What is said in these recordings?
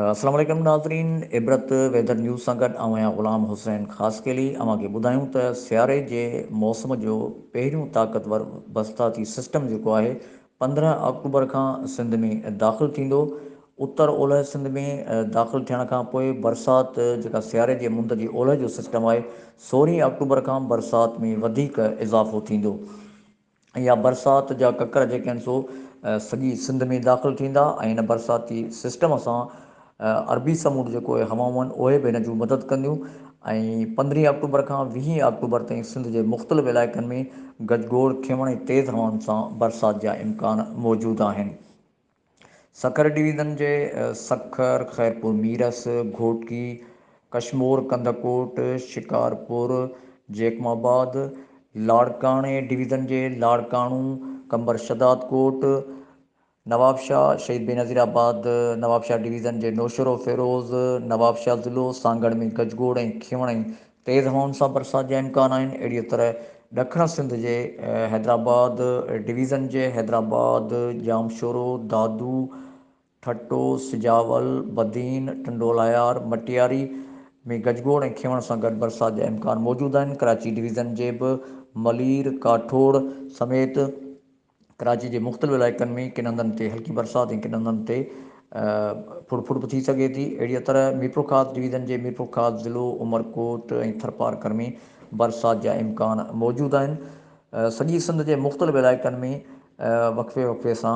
अस्सलाम वालेकुम नाज़रीन। इबरत वेदर न्यूज़ सां गॾु आहियां ग़ुलाम हुसैन ख़ासि केली। अव्हांखे ॿुधायूं त सियारे जे मौसम जो पहिरियों ताक़तवर बरसाती सिस्टम जेको आहे 15 अक्टूबर खां सिंध में दाख़िलु थींदो। उत्तर ओलह सिंध में दाख़िलु थियण खां पोइ बरसाति जेका सियारे जे मुंद जी ओलह जो सिस्टम आहे 16 अक्टूबर खां बरसाति में वधीक इज़ाफ़ो थींदो। या बरसाति जा ककर जेके आहिनि सो सॼी सिंध में दाख़िलु थींदा ऐं हिन बरसाती सिस्टम सां अरबी समुंड जेको आहे हवाऊं आहिनि उहे बि हिन जूं मदद कंदियूं। ऐं 15 अक्टूबर खां 20 अक्टूबर ताईं सिंध जे मुख़्तलिफ़ इलाइक़नि में गजगोड़ खिमण ऐं तेज़ हवाउनि सां बरसाति जा इम्कान मौजूदु आहिनि। सखर डिवीज़न जे सखर, ख़ैरपुर, मीरस, घोटकी, कशमोर, कंदकोट, शिकारपुर, जैकमाबाद, लाड़काणे डिवीज़न जे लाड़काणू, कंबर शदादकोट, नवाबशाह, शहीद बेनज़ीराबाद, नवाबशाह डिवीज़न जे नौशरो फ़िरोज़, नवाबशाह ज़िलो, सांगड़ में गजगोड़ ऐं खिवण ऐं तेज़ हवाउनि सां बरसाति जा इम्कान आहिनि। अहिड़ीअ तरह ॾखण सिंध जे हैदराबाद डिवीज़न जे हैदराबाद, जामशोरो, दादू, ठट्टो, सिजावल, बदीन, टंडोलायार, मटियारी में गजगोड़ ऐं खिवण सां गॾु बरसाति जा इम्कान मौजूदु आहिनि। कराची डिवीज़न जे बि मलीर, काठोड़ समेत कराची जे मुख़्तलिफ़ इलाइक़नि में किन हंधनि ते हल्की बरसाति ऐं किन हंधनि ते फुड़ फुड़ बि थी सघे थी। अहिड़ीअ तरह मीरपुरख़ास डिवीज़न जे मीरपुरख़ास ज़िलो, उमरकोट ऐं थरपारकर में बरसाति जा इम्कान मौजूदु आहिनि। सॼी सिंध जे मुख़्तलिफ़ इलाइक़नि में वक़्फ़े वक़्फ़े सां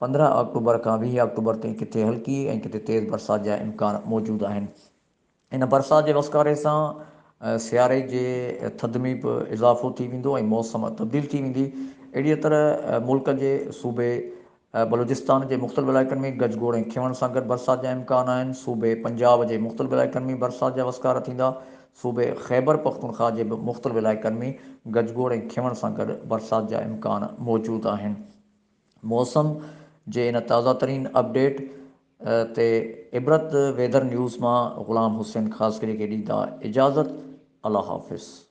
15 अक्टूबर खां 20 अक्टूबर ताईं किथे हल्की ऐं किथे तेज़ बरसाति जा इम्कान मौजूदु आहिनि। इन बरसाति जे वसकारे सां सियारे जे थधि में बि इज़ाफ़ो थी वेंदो ऐं मौसम तब्दील थी वेंदी। अहिड़ीअ तरह मुल्क जे सूबे बलूचिस्तान जे मुख़्तलिफ़ इलाइक़नि में गजगोड़ ऐं खिवण सां गॾु बरसाति जा इम्कान आहिनि। सूबे पंजाब जे मुख़्तलिफ़ इलाइक़नि में बरसाति जा वसकारा थींदा। सूबे ख़ैबर पख्तूनख्वा जे बि मुख़्तलिफ़ इलाइक़नि में गजगोड़ ऐं खिवण सां गॾु बरसाति जा इम्कान मौजूदु आहिनि। मौसम जे इन ताज़ा तरीन अपडेट ते इबरत वेदर न्यूज़ मां ग़ुलाम हुसैन ख़ासि करे ॾींदा इजाज़त। अल्लाह हाफ़िज़।